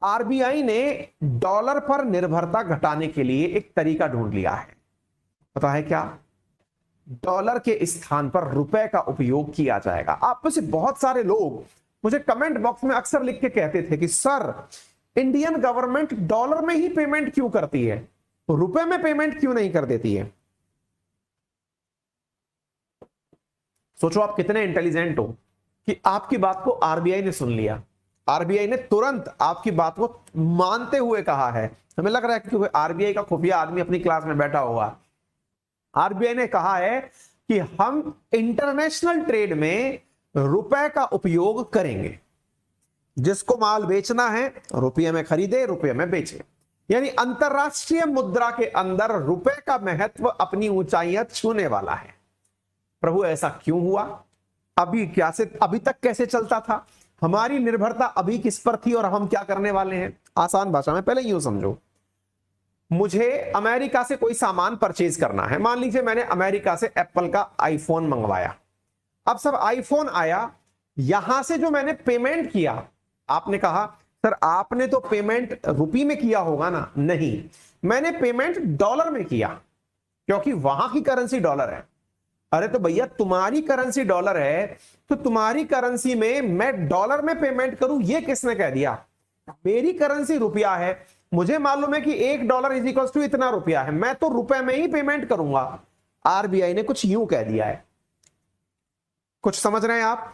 RBI ने dollar पर निर्भरता घटाने के लिए एक तरीका ढूंढ लिया है। पता है क्या? डॉलर के स्थान पर रुपए का उपयोग किया जाएगा। आप में से बहुत सारे लोग मुझे कमेंट बॉक्स में अक्सर लिख के कहते थे कि सर, इंडियन गवर्नमेंट डॉलर में ही पेमेंट क्यों करती है, रुपए में पेमेंट क्यों नहीं कर देती है? सोचो आप कितने इंटेलिजेंट हो कि आपकी बात को आरबीआई ने सुन लिया। आरबीआई ने तुरंत आपकी बात को मानते हुए कहा है। हमें लग रहा है कि आरबीआई का खुफिया आदमी अपनी क्लास में बैठा होगा। आरबीआई ने कहा है कि हम इंटरनेशनल ट्रेड में रुपए का उपयोग करेंगे। जिसको माल बेचना है रुपये में खरीदे, रुपये में बेचे। यानी अंतरराष्ट्रीय मुद्रा के अंदर रुपए का महत्व अपनी ऊंचाइयां छूने वाला है। प्रभु ऐसा क्यों हुआ? अभी तक कैसे चलता था? हमारी निर्भरता अभी किस पर थी और हम क्या करने वाले हैं? आसान भाषा में पहले यूं समझो, मुझे अमेरिका से कोई सामान परचेज करना है। मान लीजिए मैंने अमेरिका से एप्पल का आईफोन मंगवाया। अब सब आईफोन आया, यहां से जो मैंने पेमेंट किया, आपने कहा सर आपने तो पेमेंट रुपये में किया होगा ना? नहीं, मैंने पेमेंट डॉलर में किया क्योंकि वहां की करेंसी डॉलर है। अरे तो भैया तुम्हारी करेंसी डॉलर है तो तुम्हारी करेंसी में मैं डॉलर में पेमेंट करूं, ये किसने कह दिया? मेरी करेंसी रुपया है, मुझे मालूम है कि $1 इज इक्वल टू इतना रुपया है, मैं तो रुपए में ही पेमेंट करूंगा। आरबीआई ने कुछ यूं कह दिया है। कुछ समझ रहे हैं आप?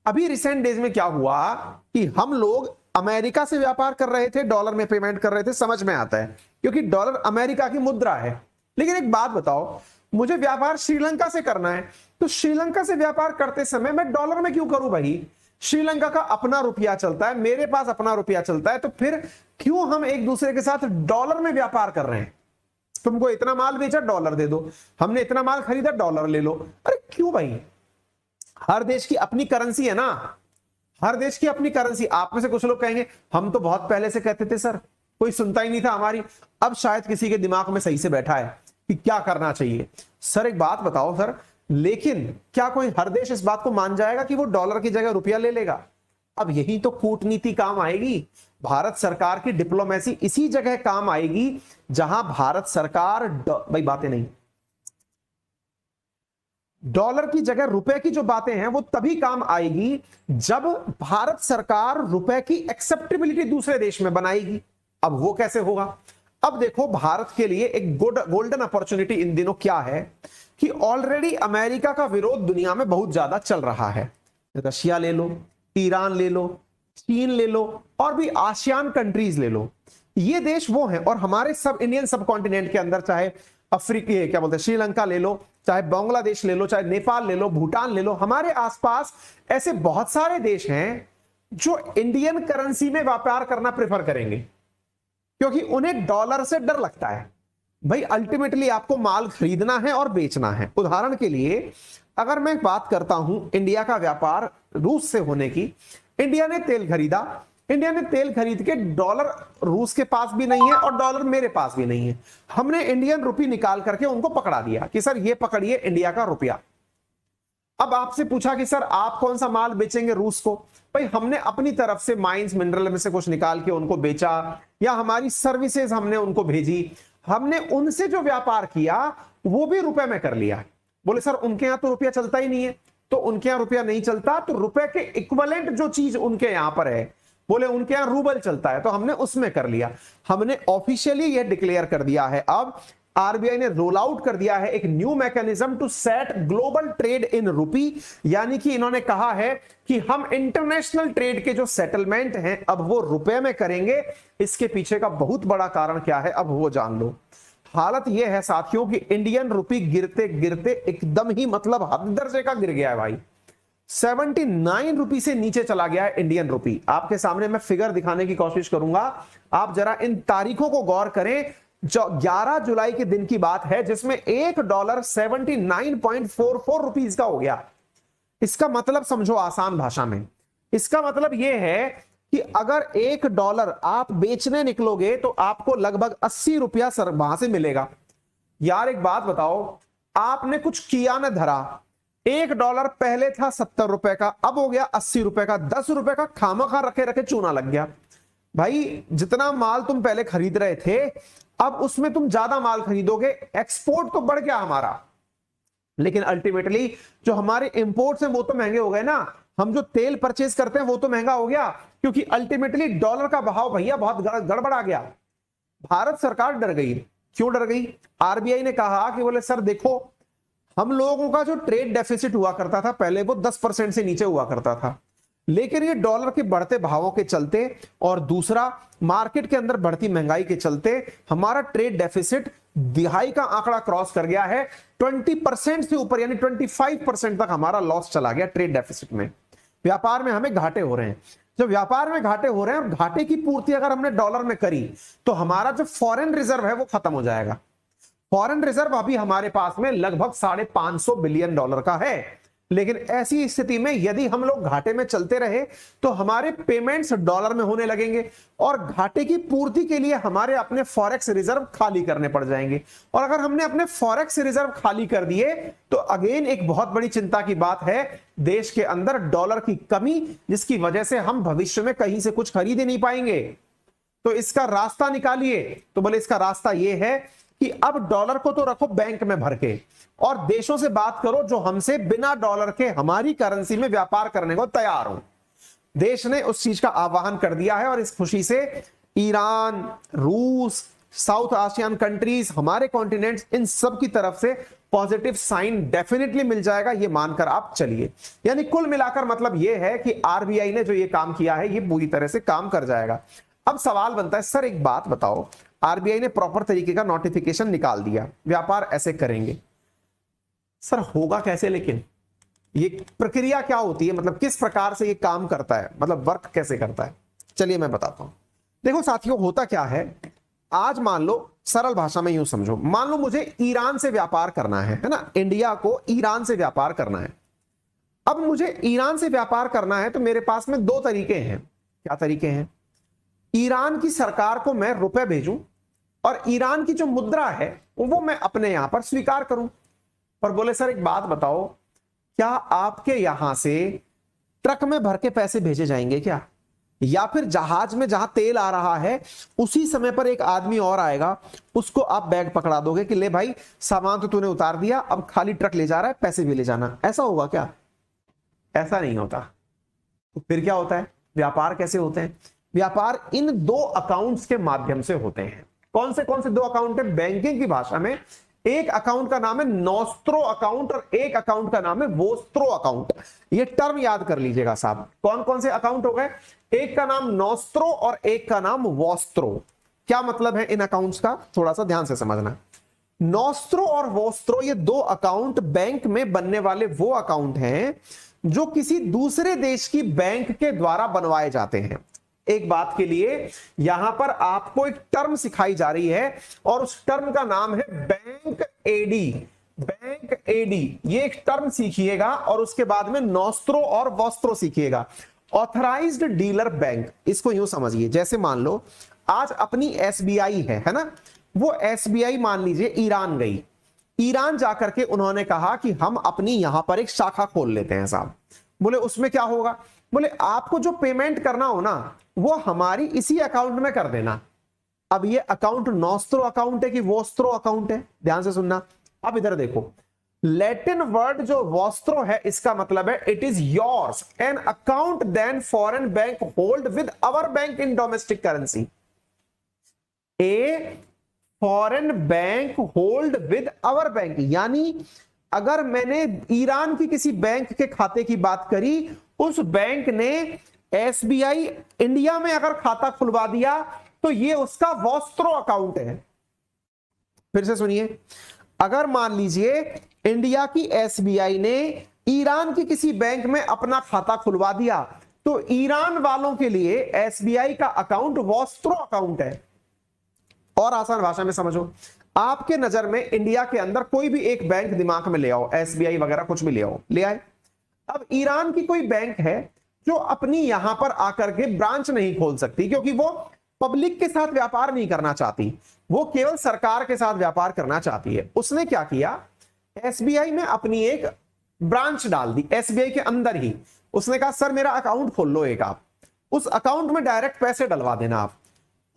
अभी रिसेंट डेज में क्या हुआ कि हम लोग अमेरिका से व्यापार कर रहे थे, डॉलर में पेमेंट कर रहे थे, समझ में आता है क्योंकि डॉलर अमेरिका की मुद्रा है। लेकिन एक बात बताओ, मुझे व्यापार श्रीलंका से करना है तो श्रीलंका से व्यापार करते समय मैं डॉलर में क्यों करूं भाई? श्रीलंका का अपना रुपया चलता है, मेरे पास अपना रुपया चलता है, तो फिर क्यों हम एक दूसरे के साथ डॉलर में व्यापार कर रहे हैं? तुमको इतना माल बेचा, डॉलर दे दो, हमने इतना माल खरीदा, डॉलर ले लो। अरे क्यों भाई? हर देश की अपनी करेंसी है ना, हर देश की अपनी करेंसी। आप में से कुछ लोग कहेंगे हम तो बहुत पहले से कहते थे सर, कोई सुनता ही नहीं था हमारी। अब शायद किसी के दिमाग में सही से बैठा है कि क्या करना चाहिए। सर एक बात बताओ सर, लेकिन क्या कोई हर देश इस बात को मान जाएगा कि वो डॉलर की जगह रुपया ले लेगा? अब यही तो कूटनीति काम आएगी। भारत सरकार की डिप्लोमेसी इसी जगह काम आएगी जहां भारत सरकार भाई बातें नहीं, डॉलर की जगह रुपए की जो बातें हैं वो तभी काम आएगी जब भारत सरकार रुपए की एक्सेप्टेबिलिटी दूसरे देश में बनाएगी। अब वो कैसे होगा? अब देखो, भारत के लिए एक गोल्डन अपॉर्चुनिटी इन दिनों क्या है कि ऑलरेडी अमेरिका का विरोध दुनिया में बहुत ज्यादा चल रहा है। रशिया ले लो, ईरान ले लो, चीन ले लो और भी आसियान कंट्रीज ले लो। ये देश वो हैं, और हमारे सब इंडियन सब कॉन्टिनेंट के अंदर चाहे अफ्रीकी क्या बोलते हैं श्रीलंका ले लो, चाहे बांग्लादेश ले लो, चाहे नेपाल ले लो, भूटान ले लो, हमारे आसपास ऐसे बहुत सारे देश हैं जो इंडियन करेंसी में व्यापार करना प्रेफर करेंगे क्योंकि उन्हें डॉलर से डर लगता है। भाई अल्टीमेटली आपको माल खरीदना है और बेचना है। उदाहरण के लिए अगर मैं बात करता हूं इंडिया का व्यापार रूस से होने की, इंडिया ने तेल खरीदा, इंडिया ने तेल खरीद के, डॉलर रूस के पास भी नहीं है और डॉलर मेरे पास भी नहीं है, हमने इंडियन रुपी निकाल करके उनको पकड़ा दिया कि सर ये पकड़िए इंडिया का रुपया। अब आपसे पूछा कि सर आप कौन सा माल बेचेंगे रूस को? भाई हमने अपनी तरफ से माइंस मिनरल में से कुछ निकाल के उनको बेचा, या हमारी सर्विसेज हमने उनको भेजी, हमने उनसे जो व्यापार किया वो भी रुपए में कर लिया। बोले सर उनके यहां तो रुपया चलता ही नहीं है। तो उनके यहां रुपया नहीं चलता तो रुपए के इक्विवेलेंट जो चीज उनके यहां पर है, बोले उनके यहां रूबल चलता है, तो हमने उसमें कर लिया। हमने ऑफिशियली यह डिक्लेयर कर दिया है, अब आरबीआई ने रोल आउट कर दिया है एक new mechanism to set global trade in rupee. यानी कि इन्होंने कहा है कि हम इंटरनेशनल ट्रेड के जो सेटलमेंट हैं अब वो रुपए में करेंगे। इसके पीछे का बहुत बड़ा कारण क्या है अब वो जान लो। हालत यह है साथियों कि इंडियन रुपी गिरते गिरते एकदम ही मतलब हद दर्जे का गिर गया है भाई। 79 रुपी से नीचे चला गया है इंडियन रुपी। आपके सामने मैं फिगर दिखाने की कोशिश करूंगा, आप जरा इन तारीखों को गौर करें। जो 11 जुलाई के दिन की बात है जिसमें $1 79.44 रुपीज का हो गया। इसका मतलब समझो आसान भाषा में, इसका मतलब यह है कि अगर $1 आप बेचने निकलोगे तो आपको लगभग 80 रुपया वहां से मिलेगा। यार एक बात बताओ, आपने कुछ किया न धरा, $1 पहले था 70 रुपए का, अब हो गया 80 रुपए का, 10 रुपए का खामखा रखे रखे चूना लग गया। भाई जितना माल तुम पहले खरीद रहे थे अब उसमें तुम ज्यादा माल खरीदोगे, एक्सपोर्ट तो बढ़ गया हमारा, लेकिन अल्टीमेटली जो हमारे इंपोर्ट्स हैं वो तो महंगे हो गए ना। हम जो तेल परचेज करते हैं वो तो महंगा हो गया, क्योंकि अल्टीमेटली डॉलर का बहाव भैया बहुत गड़बड़ा गया। भारत सरकार डर गई। क्यों डर गई? आरबीआई ने कहा कि बोले सर देखो, हम लोगों का जो ट्रेड डेफिसिट हुआ करता था पहले वो 10% से नीचे हुआ करता था, लेकिन ये डॉलर के बढ़ते भावों के चलते और दूसरा मार्केट के अंदर बढ़ती महंगाई के चलते हमारा ट्रेड डेफिसिट दिहाई का आंकड़ा क्रॉस कर गया है। 20% से ऊपर यानी 25% तक हमारा लॉस चला गया ट्रेड डेफिसिट में। व्यापार में हमें घाटे हो रहे हैं। जब व्यापार में घाटे हो रहे हैं और घाटे की पूर्ति अगर हमने डॉलर में करी तो हमारा जो फॉरेन रिजर्व है वो खत्म हो जाएगा। फॉरेन रिजर्व अभी हमारे पास में लगभग $550 बिलियन का है, लेकिन ऐसी स्थिति में यदि हम लोग घाटे में चलते रहे तो हमारे पेमेंट्स डॉलर में होने लगेंगे और घाटे की पूर्ति के लिए हमारे अपने फॉरेक्स रिजर्व खाली करने पड़ जाएंगे। और अगर हमने अपने फॉरेक्स रिजर्व खाली कर दिए तो अगेन एक बहुत बड़ी चिंता की बात है, देश के अंदर डॉलर की कमी, जिसकी वजह से हम भविष्य में कहीं से कुछ खरीद ही नहीं पाएंगे। तो इसका रास्ता निकालिए। तो बोले इसका रास्ता यह है कि अब डॉलर को तो रखो बैंक में भर के और देशों से बात करो जो हमसे बिना डॉलर के हमारी करेंसी में व्यापार करने को तैयार हो। देश ने उस चीज का आह्वान कर दिया है और इस खुशी से ईरान, रूस, साउथ एशियन कंट्रीज, हमारे कॉन्टिनेंट्स, इन सब की तरफ से पॉजिटिव साइन डेफिनेटली मिल जाएगा, ये मानकर आप चलिए। यानी कुल मिलाकर मतलब ये है कि आरबीआई ने जो ये काम किया है ये पूरी तरह से काम कर जाएगा। अब सवाल बनता है, सर एक बात बताओ, आरबीआई ने प्रॉपर तरीके का नोटिफिकेशन निकाल दिया, व्यापार ऐसे करेंगे, सर होगा कैसे? लेकिन ये प्रक्रिया क्या होती है, मतलब किस प्रकार से ये काम करता है, मतलब वर्क कैसे करता है? चलिए मैं बताता हूं। देखो साथियों, होता क्या है, आज मान लो, सरल भाषा में यूं समझो, मान लो मुझे ईरान से व्यापार करना है ना, इंडिया को ईरान से व्यापार करना है। अब मुझे ईरान से व्यापार करना है तो मेरे पास में दो तरीके हैं। क्या तरीके हैं? ईरान की सरकार को मैं रुपए भेजूं और ईरान की जो मुद्रा है वो मैं अपने यहां पर स्वीकार करूं। और बोले सर एक बात बताओ, क्या आपके यहां से ट्रक में भर के पैसे भेजे जाएंगे क्या? या फिर जहाज में जहां तेल आ रहा है उसी समय पर एक आदमी और आएगा, उसको आप बैग पकड़ा दोगे कि ले भाई सामान तो तूने उतार दिया, अब खाली ट्रक ले जा रहा है, पैसे भी ले जाना। ऐसा होगा क्या? ऐसा नहीं होता। तो फिर क्या होता है? व्यापार कैसे होते हैं? व्यापार इन दो अकाउंट्स के माध्यम से होते हैं। कौन से दो अकाउंट है? बैंकिंग की भाषा में एक अकाउंट का नाम है नोस्त्रो अकाउंट और एक अकाउंट का नाम है वोस्त्रो अकाउंट। ये टर्म याद कर लीजिएगा साहब। कौन कौन से अकाउंट हो गए? एक का नाम नोस्त्रो और एक का नाम वोस्त्रो। क्या मतलब है इन अकाउंट्स का? थोड़ा सा ध्यान से समझना। नोस्त्रो और वोस्त्रो ये दो अकाउंट बैंक में बनने वाले वो अकाउंट हैं जो किसी दूसरे देश की बैंक के द्वारा बनवाए जाते हैं। एक बात के लिए यहां पर आपको एक टर्म सिखाई जा रही है और उस टर्म का नाम है बैंक एडी। बैंक एडी ये एक टर्म सीखिएगा और उसके बाद में नोस्त्रो और वोस्त्रो सीखिएगा। ऑथराइज्ड डीलर बैंक, इसको यूं समझिए, जैसे मान लो आज अपनी एसबीआई है ना, वो एसबीआई मान लीजिए ईरान गई। ईरान जाकर के उन्होंने कहा कि हम अपनी यहां पर एक शाखा खोल लेते हैं साहब। बोले उसमें क्या होगा? बोले आपको जो पेमेंट करना हो ना वो हमारी इसी अकाउंट में कर देना। अब ये अकाउंट नोस्त्रो अकाउंट है कि वोस्त्रो अकाउंट है? ध्यान से सुनना। अब इधर देखो, लैटिन वर्ड जो वोस्त्रो है इसका मतलब है it is yours an account then foreign bank hold with our bank in domestic currency. A foreign bank hold with our bank, यानी अगर मैंने ईरान की किसी बैंक के खाते की बात करी, उस बैंक ने एसबीआई इंडिया में अगर खाता खुलवा दिया तो ये उसका वोस्त्रो अकाउंट है। फिर से सुनिए, अगर मान लीजिए इंडिया की एसबीआई ने ईरान की किसी बैंक में अपना खाता खुलवा दिया तो ईरान वालों के लिए एसबीआई का अकाउंट वोस्त्रो अकाउंट है। और आसान भाषा में समझो, आपके नजर में इंडिया के अंदर कोई भी एक बैंक दिमाग में ले आओ, एसबीआई वगैरह कुछ भी ले आओ, ले आए। अब ईरान की कोई बैंक है जो अपनी यहां पर आकर के ब्रांच नहीं खोल सकती क्योंकि वो पब्लिक के साथ व्यापार नहीं करना चाहती, वो केवल सरकार के साथ व्यापार करना चाहती है। उसने क्या किया, एसबीआई में अपनी एक ब्रांच डाल दी, एसबीआई के अंदर ही। उसने कहा सर मेरा अकाउंट खोल लो एक आप। उस अकाउंट में डायरेक्ट पैसे डलवा देना आप।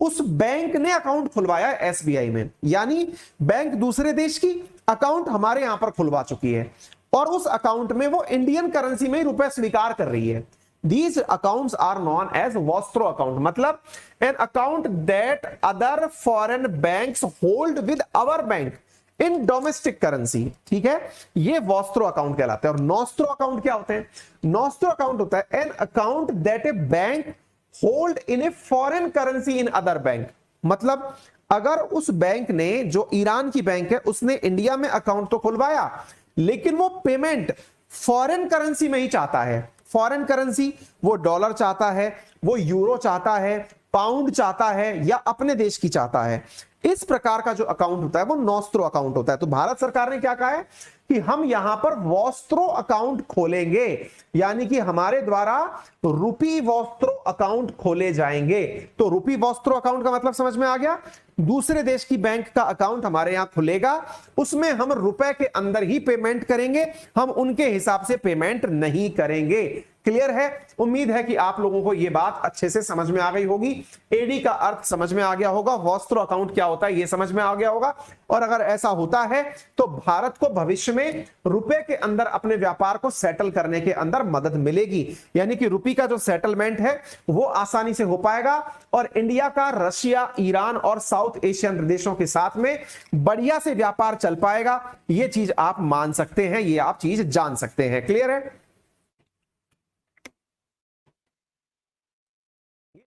उस बैंक ने अकाउंट खुलवाया एसबीआई में, यानी बैंक दूसरे देश की, अकाउंट हमारे यहां पर खुलवा चुकी है, और उस अकाउंट में वो इंडियन करेंसी में ही रुपए स्वीकार कर रही है। These accounts are known as Vostro account, मतलब an account that other foreign banks hold with our bank in domestic currency। ठीक है, ये Vostro account कहलाते हैं। और Nostro account क्या होते हैं? Nostro account होता है an account that a bank hold in a foreign currency in other bank। मतलब अगर उस बैंक ने, जो ईरान की बैंक है, उसने इंडिया में अकाउंट तो खुलवाया, लेकिन वो पेमेंट फॉरेन करेंसी में ही चाहता है। फॉरेन करेंसी, वो डॉलर चाहता है, वो यूरो चाहता है, पाउंड चाहता है, या अपने देश की चाहता है। इस प्रकार का जो अकाउंट होता है वो नॉस्ट्रो अकाउंट होता है। तो भारत सरकार ने क्या कहा है कि हम यहां पर वॉस्ट्रो अकाउंट खोलेंगे, यानी कि हमारे द्वारा रुपी वॉस्ट्रो अकाउंट खोले जाएंगे। तो रुपी वॉस्ट्रो अकाउंट का मतलब समझ में आ गया? दूसरे देश की बैंक का अकाउंट हमारे यहां खुलेगा, उसमें हम रुपए के अंदर ही पेमेंट करेंगे, हम उनके हिसाब से पेमेंट नहीं करेंगे। क्लियर है? उम्मीद है कि आप लोगों को यह बात अच्छे से समझ में आ गई होगी। एडी का अर्थ समझ में आ गया होगा, वॉस्ट्रो अकाउंट क्या होता है यह समझ में आ गया होगा। और अगर ऐसा होता है तो भारत को भविष्य में रुपए के अंदर अपने व्यापार को सेटल करने के अंदर मदद मिलेगी, यानी कि रुपए का जो सेटलमेंट है वो आसानी से हो पाएगा, और इंडिया का रशिया, ईरान और साउथ एशियन देशों के साथ में बढ़िया से व्यापार चल पाएगा। यह चीज आप मान सकते हैं, ये आप चीज जान सकते हैं। क्लियर है?